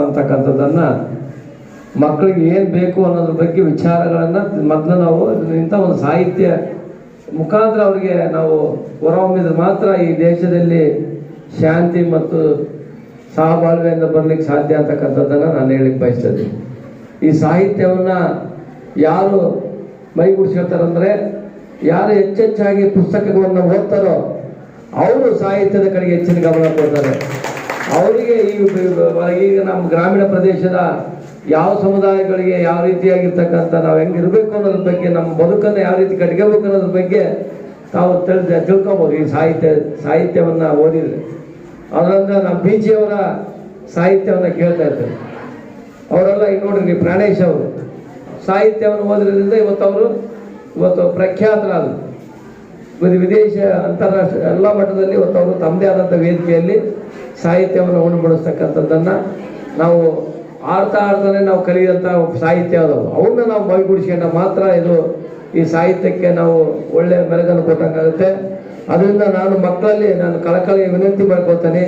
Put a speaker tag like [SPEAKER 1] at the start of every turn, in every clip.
[SPEAKER 1] ಅಂತಕ್ಕಂಥದ್ದನ್ನ ಮಕ್ಕಳಿಗೆ ಏನು ಬೇಕು ಅನ್ನೋದ್ರ ಬಗ್ಗೆ ವಿಚಾರಗಳನ್ನು ಮೊದಲು ನಾವು ಇಂಥ ಒಂದು ಸಾಹಿತ್ಯ ಮುಖಾಂತರ ಅವರಿಗೆ ನಾವು ಹೊರಹೊಮ್ಮಿದ್ರೆ ಮಾತ್ರ ಈ ದೇಶದಲ್ಲಿ ಶಾಂತಿ ಮತ್ತು ಸಹಬಾಳ್ವೆಯಿಂದ ಬರಲಿಕ್ಕೆ ಸಾಧ್ಯ ಅಂತಕ್ಕಂಥದ್ದನ್ನು ನಾನು ಹೇಳಿಕ್ಕೆ ಬಯಸ್ತೇನೆ. ಈ ಸಾಹಿತ್ಯವನ್ನು ಯಾರು ಮೈಗೂಡಿಸ್ಕೊಳ್ತಾರಂದರೆ, ಯಾರು ಹೆಚ್ಚೆಚ್ಚಾಗಿ ಪುಸ್ತಕಗಳನ್ನು ಓದ್ತಾರೋ ಅವರು ಸಾಹಿತ್ಯದ ಕಡೆಗೆ ಹೆಚ್ಚಿನ ಗಮನ ಕೊಡ್ತಾರೆ. ಅವರಿಗೆ ಈಗ ನಮ್ಮ ಗ್ರಾಮೀಣ ಪ್ರದೇಶದ ಯಾವ ಸಮುದಾಯಗಳಿಗೆ ಯಾವ ರೀತಿಯಾಗಿರ್ತಕ್ಕಂಥ ನಾವು ಹೆಂಗಿರಬೇಕು ಅನ್ನೋದ್ರ ಬಗ್ಗೆ, ನಮ್ಮ ಬದುಕನ್ನು ಯಾವ ರೀತಿ ಕಟ್ಕೋಬೇಕು ಅನ್ನೋದ್ರ ಬಗ್ಗೆ ತಾವು ತಿಳ್ಕೊಬೋದು ಈ ಸಾಹಿತ್ಯವನ್ನು ಓದಿದರೆ. ಅದರಿಂದ ನಮ್ಮ ಬೀಚಿಯವರ ಸಾಹಿತ್ಯವನ್ನು ಕೇಳ್ತಾ ಇರ್ತಾರೆ. ಅವರೆಲ್ಲ ಈಗ ನೋಡ್ರಿ, ನೀವು ಪ್ರಾಣೇಶ್ ಅವರು ಸಾಹಿತ್ಯವನ್ನು ಓದಿರೋದ್ರಿಂದ ಇವತ್ತು ಪ್ರಖ್ಯಾತರಾದರು. ವಿದೇಶ ಅಂತಾರಾಷ್ಟ್ರೀಯ ಎಲ್ಲ ಮಟ್ಟದಲ್ಲಿ ಇವತ್ತು ಅವರು ತಮ್ಮದೇ ಆದಂಥ ವೇದಿಕೆಯಲ್ಲಿ ಸಾಹಿತ್ಯವನ್ನು ಉಣಬಡಿಸ್ತಕ್ಕಂಥದ್ದನ್ನು ನಾವು ಆಡ್ತಾನೆ ನಾವು ಕಲಿಯುವಂಥ ಸಾಹಿತ್ಯ ಅದವು. ಅವನ್ನ ನಾವು ಮೈಗೂಡಿಸ್ಕೊಂಡ ಮಾತ್ರ ಈ ಸಾಹಿತ್ಯಕ್ಕೆ ನಾವು ಒಳ್ಳೆಯ ಮೆರುಗನ್ನು ಕೊಟ್ಟಂಗಾಗುತ್ತೆ. ಅದರಿಂದ ನಾನು ಮಕ್ಕಳಲ್ಲಿ ನಾನು ಕಳಕಳಿ ವಿನಂತಿ ಮಾಡ್ಕೊಳ್ತೇನೆ,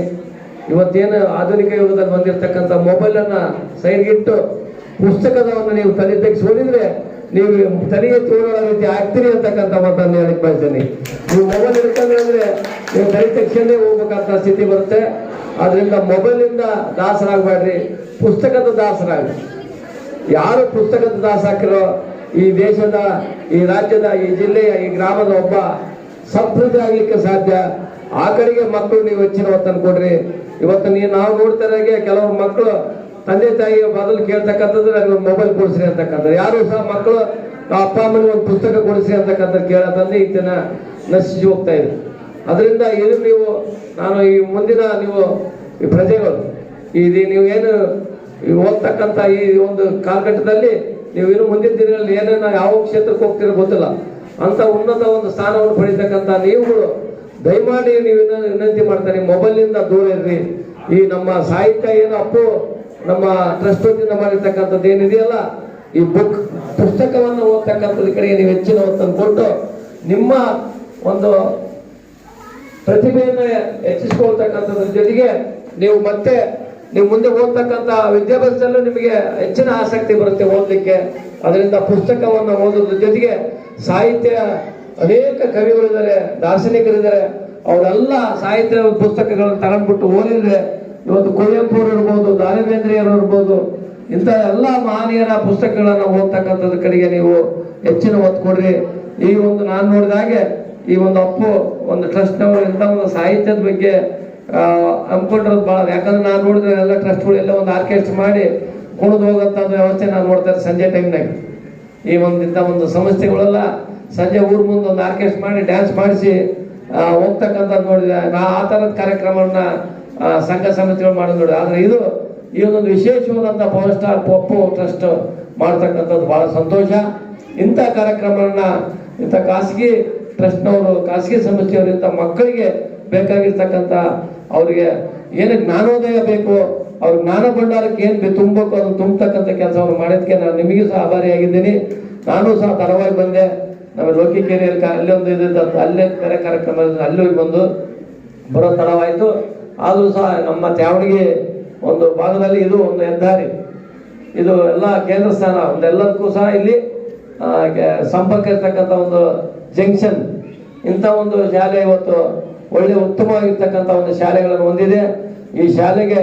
[SPEAKER 1] ಇವತ್ತೇನು ಆಧುನಿಕ ಯುಗದಲ್ಲಿ ಬಂದಿರತಕ್ಕಂಥ ಮೊಬೈಲನ್ನು ಸೈಡ್ಗಿಟ್ಟು ಪುಸ್ತಕದವನ್ನು ನೀವು ತಲೆ ತೆಗೆಸ್ಕೊಂಡಿದ್ರೆ ನೀವು ತಲೆಗೆ ತೋರಳ ರೀತಿ ಆಗ್ತೀರಿ ಅಂತಕ್ಕಂಥ ಮಾತನ್ನು ಹೇಳಕ್ಕೆ ಬಯಸ್ತೇನೆ. ನೀವು ಮೊಬೈಲ್ ಹಿಡ್ಕೊಂಡ್ರೆ ನೀವು ತಲೆ ತೆಗ್ಸೇ ಹೋಗ್ಬೇಕಂತ ಸ್ಥಿತಿ ಬರುತ್ತೆ. ಅದರಿಂದ ಮೊಬೈಲಿಂದ ದಾಸರಾಗಬೇಡ್ರಿ, ಪುಸ್ತಕದ ದಾಸರಾಗಿ. ಯಾರು ಪುಸ್ತಕದ ದಾಸ ಹಾಕಿರೋ ಈ ದೇಶದ, ಈ ರಾಜ್ಯದ, ಈ ಜಿಲ್ಲೆಯ, ಈ ಗ್ರಾಮದ ಒಬ್ಬ ಸಮೃದ್ಧಿ ಆಗಲಿಕ್ಕೆ ಸಾಧ್ಯ. ಆ ಕಡೆಗೆ ಮಕ್ಕಳು ನೀವು ಹೆಚ್ಚಿನ ಒತ್ತನ್ನು ಕೊಡ್ರಿ. ಇವತ್ತು ನಾವು ನೋಡ್ತಾರಾಗೆ ಕೆಲವರು ಮಕ್ಕಳು ತಂದೆ ತಾಯಿಯ ಬದಲು ಕೇಳ್ತಕ್ಕಂಥದ್ದು ನನಗೆ ಒಂದು ಮೊಬೈಲ್ ಕೊಡಿಸ್ರಿ ಅಂತಕ್ಕಂಥದ್ದು. ಯಾರು ಸಹ ಮಕ್ಕಳು ಅಪ್ಪ ಅಮ್ಮನಿಗೆ ಒಂದು ಪುಸ್ತಕ ಕೊಡಿಸ್ರಿ ಅಂತಕ್ಕಂಥದ್ದು ಕೇಳೋದಂದ್ರೆ ಈ ದಿನ ನಶಿಸಿ ಹೋಗ್ತಾ ಇದೆ. ಅದರಿಂದ ನಾನು ಈ ಮುಂದಿನ ನೀವು ಈ ಪ್ರಜೆಗಳು ನೀವು ಏನು ಓದ್ತಕ್ಕಂಥ ಈ ಒಂದು ಕಾಲಘಟ್ಟದಲ್ಲಿ ನೀವು ಇನ್ನು ಮುಂದಿನ ದಿನಗಳಲ್ಲಿ ಏನೇನು ಯಾವ ಕ್ಷೇತ್ರಕ್ಕೆ ಹೋಗ್ತಿರೋ ಗೊತ್ತಿಲ್ಲ, ಅಂತ ಉನ್ನತ ಒಂದು ಸ್ಥಾನವನ್ನು ಪಡೀತಕ್ಕಂಥ ನೀವುಗಳು ದಯಮಾಡಿ ನೀವು ವಿನಂತಿ ಮಾಡ್ತಾರೆ, ಮೊಬೈಲಿಂದ ದೂರ ಇರ್ರಿ. ಈ ನಮ್ಮ ಸಾಹಿತ್ಯ ಏನು ಅಪ್ಪು ನಮ್ಮ ಟ್ರಸ್ಟ್ ವತಿಯಿಂದ ಮಾಡಿರ್ತಕ್ಕಂಥದ್ದು ಏನಿದೆಯಲ್ಲ, ಈ ಪುಸ್ತಕವನ್ನು ಓದ್ತಕ್ಕಂಥದ್ದು ಕಡೆಗೆ ನೀವು ಹೆಚ್ಚಿನ ಒತ್ತನ್ನು ಕೊಟ್ಟು ನಿಮ್ಮ ಒಂದು ಪ್ರತಿಭೆಯನ್ನು ಹೆಚ್ಚಿಸ್ಕೊಳ್ತಕ್ಕಂಥದ್ರ ಜೊತೆಗೆ ನೀವು ಮುಂದೆ ಓದ್ತಕ್ಕಂಥ ವಿದ್ಯಾಭ್ಯಾಸದಲ್ಲೂ ನಿಮಗೆ ಹೆಚ್ಚಿನ ಆಸಕ್ತಿ ಬರುತ್ತೆ ಓದಲಿಕ್ಕೆ. ಅದರಿಂದ ಪುಸ್ತಕವನ್ನು ಓದೋದ್ರ ಜೊತೆಗೆ ಸಾಹಿತ್ಯ ಅನೇಕ ಕವಿಗಳಿದ್ದಾರೆ, ದಾರ್ಶನಿಕರಿದ್ದಾರೆ, ಅವರೆಲ್ಲ ಸಾಹಿತ್ಯ ಪುಸ್ತಕಗಳನ್ನು ತಗೊಂಡ್ಬಿಟ್ಟು ಓದಿದ್ರೆ ಇವತ್ತು ಕುವೆಂಪುರು ಇರ್ಬೋದು, ದಾನವೇಂದ್ರಿಯರು ಇರ್ಬೋದು, ಇಂಥ ಎಲ್ಲ ಮಹನೀಯರ ಪುಸ್ತಕಗಳನ್ನು ಓದ್ತಕ್ಕಂಥದ್ರ ಕಡೆಗೆ ನೀವು ಹೆಚ್ಚಿನ ಒತ್ತು ಕೊಡ್ರಿ. ಈ ಒಂದು ನಾನು ನೋಡಿದ ಹಾಗೆ ಈ ಒಂದು ಅಪ್ಪು ಒಂದು ಟ್ರಸ್ಟ್ನವರು ಇಂಥ ಒಂದು ಸಾಹಿತ್ಯದ ಬಗ್ಗೆ ಹಮ್ಮಿಕೊಂಡಿರೋದು ಭಾಳ. ಯಾಕಂದ್ರೆ ನಾನು ನೋಡಿದ್ರೆ ಎಲ್ಲ ಟ್ರಸ್ಟ್ಗಳು ಎಲ್ಲ ಒಂದು ಆರ್ಕೆಸ್ಟ್ರಾ ಮಾಡಿ ಕುಣಿದು ಹೋಗೋಂಥದ್ದು ವ್ಯವಸ್ಥೆ ನಾನು ನೋಡ್ತಾರೆ ಸಂಜೆ ಟೈಮ್ನಾಗ. ಇಂಥ ಒಂದು ಸಂಸ್ಥೆಗಳೆಲ್ಲ ಸಂಜೆ ಊರ ಮುಂದೆ ಒಂದು ಆರ್ಕೆಸ್ಟ್ರಾ ಮಾಡಿ ಡ್ಯಾನ್ಸ್ ಮಾಡಿಸಿ ಹೋಗ್ತಕ್ಕಂಥದ್ದು ನೋಡಿದೆ. ಆ ಥರದ ಕಾರ್ಯಕ್ರಮವನ್ನು ಸಂಘ ಸಮಿತಿಗಳು ಮಾಡೋದು ನೋಡಿ. ಆದರೆ ಈ ಒಂದು ವಿಶೇಷವಾದಂಥ ಪವರ್ ಸ್ಟಾರ್ ಪಪ್ಪು ಟ್ರಸ್ಟ್ ಮಾಡ್ತಕ್ಕಂಥದ್ದು ಭಾಳ ಸಂತೋಷ. ಇಂಥ ಕಾರ್ಯಕ್ರಮಗಳನ್ನ ಇಂಥ ಖಾಸಗಿ ಟ್ರಸ್ಟ್ನವರು, ಖಾಸಗಿ ಸಂಸ್ಥೆಯವರು ಇಂಥ ಮಕ್ಕಳಿಗೆ ಬೇಕಾಗಿರ್ತಕ್ಕಂಥ ಅವ್ರಿಗೆ ಏನು ಜ್ಞಾನೋದಯ ಬೇಕು, ಅವ್ರ ಜ್ಞಾನ ಭಂಡಾರಕ್ಕೆ ಏನು ತುಂಬಬೇಕು ಅದನ್ನು ತುಂಬತಕ್ಕಂಥ ಕೆಲಸವನ್ನು ಮಾಡೋದಕ್ಕೆ ನಾನು ನಿಮಗೂ ಸಹ ಆಭಾರಿಯಾಗಿದ್ದೀನಿ. ನಾನು ಸಹ ತಡವಾಗಿ ಬಂದೆ. ನಮ್ಮ ಲೋಕಿಕೆರೆಯಲ್ಲಿ ಅಲ್ಲಿ ಒಂದು ಅಲ್ಲೇ ಬೇರೆ ಕಾರ್ಯಕ್ರಮ ಅಲ್ಲಿ ಹೋಗಿ ಬಂದು ಬರೋ ತಡವಾಯಿತು. ಆದರೂ ಸಹ ನಮ್ಮ ತ್ಯಾವಣಿಗೆ ಒಂದು ಭಾಗದಲ್ಲಿ ಇದು ಒಂದು ಹೆದ್ದಾರಿ, ಇದು ಎಲ್ಲ ಕೇಂದ್ರ ಸ್ಥಾನ, ಒಂದೆಲ್ಲದಕ್ಕೂ ಸಹ ಇಲ್ಲಿ ಸಂಪರ್ಕ ಇರ್ತಕ್ಕಂಥ ಒಂದು ಜಂಕ್ಷನ್. ಇಂಥ ಒಂದು ಶಾಲೆ ಇವತ್ತು ಒಳ್ಳೆ ಉತ್ತಮವಾಗಿರ್ತಕ್ಕಂಥ ಒಂದು ಶಾಲೆಗಳನ್ನು ಹೊಂದಿದೆ. ಈ ಶಾಲೆಗೆ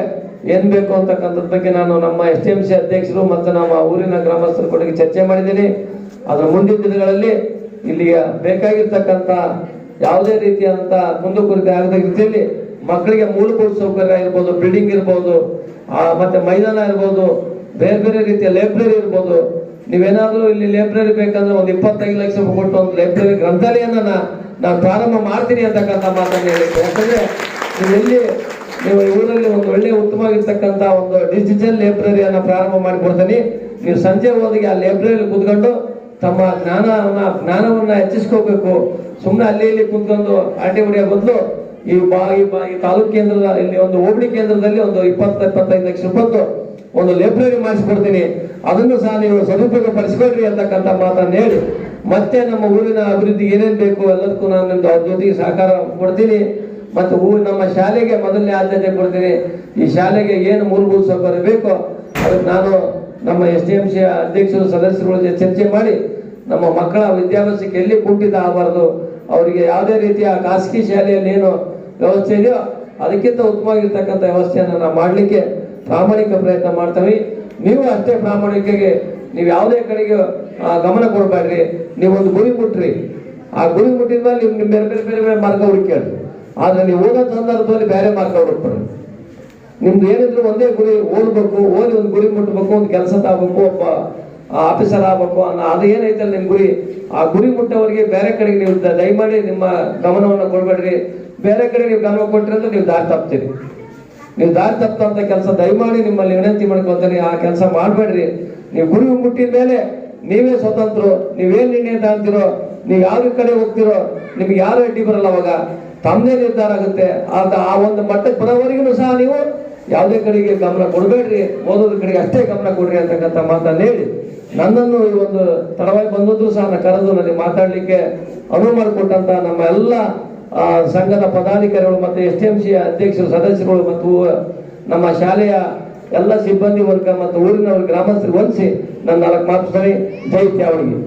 [SPEAKER 1] ಏನು ಬೇಕು ಅಂತಕ್ಕಂಥದ್ರ ಬಗ್ಗೆ ನಾನು ನಮ್ಮ STMC ಅಧ್ಯಕ್ಷರು ಮತ್ತು ನಮ್ಮ ಊರಿನ ಗ್ರಾಮಸ್ಥರ ಕೂಡ ಚರ್ಚೆ ಮಾಡಿದ್ದೀನಿ. ಅದರ ಮುಂದಿನ ದಿನಗಳಲ್ಲಿ ಇಲ್ಲಿಗೆ ಬೇಕಾಗಿರ್ತಕ್ಕಂಥ ಯಾವುದೇ ರೀತಿಯಾದಂಥ ಕುಂದುಕೊರತೆ ಆಗದ ರೀತಿಯಲ್ಲಿ ಮಕ್ಕಳಿಗೆ ಮೂಲಭೂತ ಸೌಕರ್ಯ ಇರ್ಬೋದು, ಬಿಲ್ಡಿಂಗ್ ಇರ್ಬೋದು, ಮತ್ತು ಮೈದಾನ ಇರ್ಬೋದು, ಬೇರೆ ಬೇರೆ ರೀತಿಯ ಲೈಬ್ರರಿ ಇರ್ಬೋದು. ನೀವೇನಾದರೂ ಇಲ್ಲಿ ಲೈಬ್ರರಿ ಬೇಕಂದ್ರೆ ಒಂದು 25 ಲಕ್ಷ ಕೊಟ್ಟು ಒಂದು ಲೈಬ್ರರಿ ಗ್ರಂಥಾಲಯನ ನಾನು ಪ್ರಾರಂಭ ಮಾಡ್ತೀನಿ ಅಂತಕ್ಕಂಥ ಮಾತನ್ನು ಹೇಳಿದ್ದೆ. ಯಾಕಂದರೆ ನೀವು ಊರಲ್ಲಿ ಒಂದು ಒಳ್ಳೆಯ ಉತ್ತಮವಾಗಿರ್ತಕ್ಕಂಥ ಒಂದು ಡಿಜಿಟಲ್ ಲೈಬ್ರರಿಯನ್ನು ಪ್ರಾರಂಭ ಮಾಡಿಕೊಡ್ತೀನಿ. ನೀವು ಸಂಜೆ ಹೋದಿಗೆ ಆ ಲೈಬ್ರರಿಯಲ್ಲಿ ಕೂತ್ಕೊಂಡು ತಮ್ಮ ಜ್ಞಾನವನ್ನು ಹೆಚ್ಚಿಸ್ಕೋಬೇಕು. ಸುಮ್ಮನೆ ಅಲ್ಲಿ ಇಲ್ಲಿ ಕೂತ್ಕೊಂಡು ಆಟೆ ಹೊಡೆಯೋ ಬದಲು ಈ ತಾಲೂಕು ಕೇಂದ್ರದ ಇಲ್ಲಿ ಒಂದು ಹೋಬಳಿ ಕೇಂದ್ರದಲ್ಲಿ ಒಂದು 20-25 ಲಕ್ಷ ರೂಪಾಯಿ ಒಂದು ಲೈಬ್ರರಿ ಮಾಡಿಸ್ಕೊಡ್ತೀನಿ. ಅದನ್ನು ಸಹ ನೀವು ಸದುಪಯೋಗ ಪಡಿಸ್ಕೊಳ್ರಿ ಅಂತಕ್ಕಂಥ ಮಾತನ್ನು ಹೇಳಿ, ಮತ್ತೆ ನಮ್ಮ ಊರಿನ ಅಭಿವೃದ್ಧಿ ಏನೇನು ಬೇಕು ಎಲ್ಲದಕ್ಕೂ ನಾನು ಅವ್ರ ಜೊತೆಗೆ ಸಹಕಾರ ಕೊಡ್ತೀನಿ. ಮತ್ತು ನಮ್ಮ ಶಾಲೆಗೆ ಮೊದಲನೇ ಆದ್ಯತೆ ಕೊಡ್ತೀನಿ. ಈ ಶಾಲೆಗೆ ಏನು ಮೂಲಭೂತ ಸೌಕರ್ಯ ಬೇಕೋ ಅದಕ್ಕೆ ನಾನು ನಮ್ಮ SDMC ಅಧ್ಯಕ್ಷರು ಸದಸ್ಯರ ಜೊತೆ ಚರ್ಚೆ ಮಾಡಿ ನಮ್ಮ ಮಕ್ಕಳ ವಿದ್ಯಾಭ್ಯಾಸಕ್ಕೆ ಎಲ್ಲಿ ಕುಂಠಿತ ಆಗಬಾರ್ದು, ಅವರಿಗೆ ಯಾವುದೇ ರೀತಿಯ ಖಾಸಗಿ ಶಾಲೆಯಲ್ಲಿ ಏನು ವ್ಯವಸ್ಥೆ ಇದೆಯೋ ಅದಕ್ಕಿಂತ ಉತ್ತಮವಾಗಿರ್ತಕ್ಕಂಥ ವ್ಯವಸ್ಥೆಯನ್ನು ನಾವು ಮಾಡಲಿಕ್ಕೆ ಪ್ರಾಮಾಣಿಕ ಪ್ರಯತ್ನ ಮಾಡ್ತೀವಿ. ನೀವು ಅಷ್ಟೇ ಪ್ರಾಮಾಣಿಕಗೆ ನೀವು ಯಾವುದೇ ಕಡೆಗೆ ಗಮನ ಕೊಡಬೇಡ್ರಿ. ನೀವೊಂದು ಗುರಿ ಮುಟ್ರಿ, ಆ ಗುರಿ ಮುಟ್ಟಿದ ಮೇಲೆ ನೀವು ಬೇರೆ ಬೇರೆ ಬೇರೆ ಬೇರೆ ಮಾರ್ಗ ಹುಡುಕೇಳಿ. ಆದರೆ ನೀವು ಓದೋ ಸಂದರ್ಭದಲ್ಲಿ ಬೇರೆ ಮಾರ್ಗ ಹುಡುಕ್ಬೇಡ್ರಿ. ನಿಮ್ದು ಏನಿದ್ರು ಒಂದೇ ಗುರಿ, ಓದಬೇಕು, ಓದಿ ಒಂದು ಗುರಿ ಮುಟ್ಟಬೇಕು, ಒಂದು ಕೆಲಸದಾಗಬೇಕು, ಒಬ್ಬ ಆಫೀಸರ್ ಆಗಬೇಕು ಅನ್ನೋ ಅದು ಏನೈತಲ್ಲ ನಿಮ್ಮ ಗುರಿ, ಆ ಗುರಿ ಮುಟ್ಟವರಿಗೆ ಬೇರೆ ಕಡೆಗೆ ನೀವು ದಯಮಾಡಿ ನಿಮ್ಮ ಗಮನವನ್ನು ಕೊಡಬೇಡ್ರಿ. ಬೇರೆ ಕಡೆ ನೀವು ಗಮನ ಕೊಟ್ಟರೆ ಅಂದ್ರೆ ನೀವು ದಾರಿ ತಪ್ತೀರಿ. ನೀವು ದಾರಿ ತಪ್ಪಂತ ಕೆಲಸ ದಯಮಾಡಿ ನಿಮ್ಮಲ್ಲಿ ವಿನಂತಿ ಮಾಡ್ಕೊಳ್ತೀನಿ, ಆ ಕೆಲಸ ಮಾಡಬೇಡ್ರಿ. ನೀವು ಗುರಿ ಮುಟ್ಟಿದ ಮೇಲೆ ನೀವೇ ಸ್ವತಂತ್ರ, ನೀವೇನು ನಿರ್ಣಯ ತಗೊಂತೀರೋ, ನೀವು ಯಾವ ಕಡೆ ಹೋಗ್ತಿರೋ ನಿಮ್ಗೆ ಯಾರು ಅಡ್ಡಿ ಬರಲ್ಲ. ಅವಾಗ ತಮ್ಮದೇ ನಿರ್ಧಾರ ಆಗುತ್ತೆ. ಆ ಒಂದು ಮಟ್ಟಕ್ಕೆ ಬರೋವರೆಗೂ ಸಹ ನೀವು ಯಾವುದೇ ಕಡೆಗೆ ಗಮನ ಕೊಡಬೇಡ್ರಿ, ಓದೋದ್ರ ಕಡೆಗೆ ಅಷ್ಟೇ ಗಮನ ಕೊಡ್ರಿ ಅಂತಕ್ಕಂಥ ಮಾತನ್ನು ಹೇಳಿ ನನ್ನನ್ನು ಈ ಒಂದು ತಡವಾಗಿ ಬಂದದ್ದು ಸಹ ಕರೆದು ನನಗೆ ಮಾತಾಡಲಿಕ್ಕೆ ಅನುವು ಮಾಡಿಕೊಟ್ಟಂತ ನಮ್ಮ ಎಲ್ಲ ಸಂಘದ ಪದಾಧಿಕಾರಿಗಳು ಮತ್ತು SDMC ಅಧ್ಯಕ್ಷರು ಸದಸ್ಯರುಗಳು ಮತ್ತು ನಮ್ಮ ಶಾಲೆಯ ಎಲ್ಲ ಸಿಬ್ಬಂದಿ ವರ್ಗ ಮತ್ತು ಊರಿನವರು ಗ್ರಾಮಸ್ಥರಿಗೆ ಹೊಂದಿಸಿ ನನ್ನ 4 ಮಾತುಗಳು. ಜೈ ತ್ಯಾವಣಿಗೆ.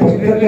[SPEAKER 2] ಪುಸ್ತಕ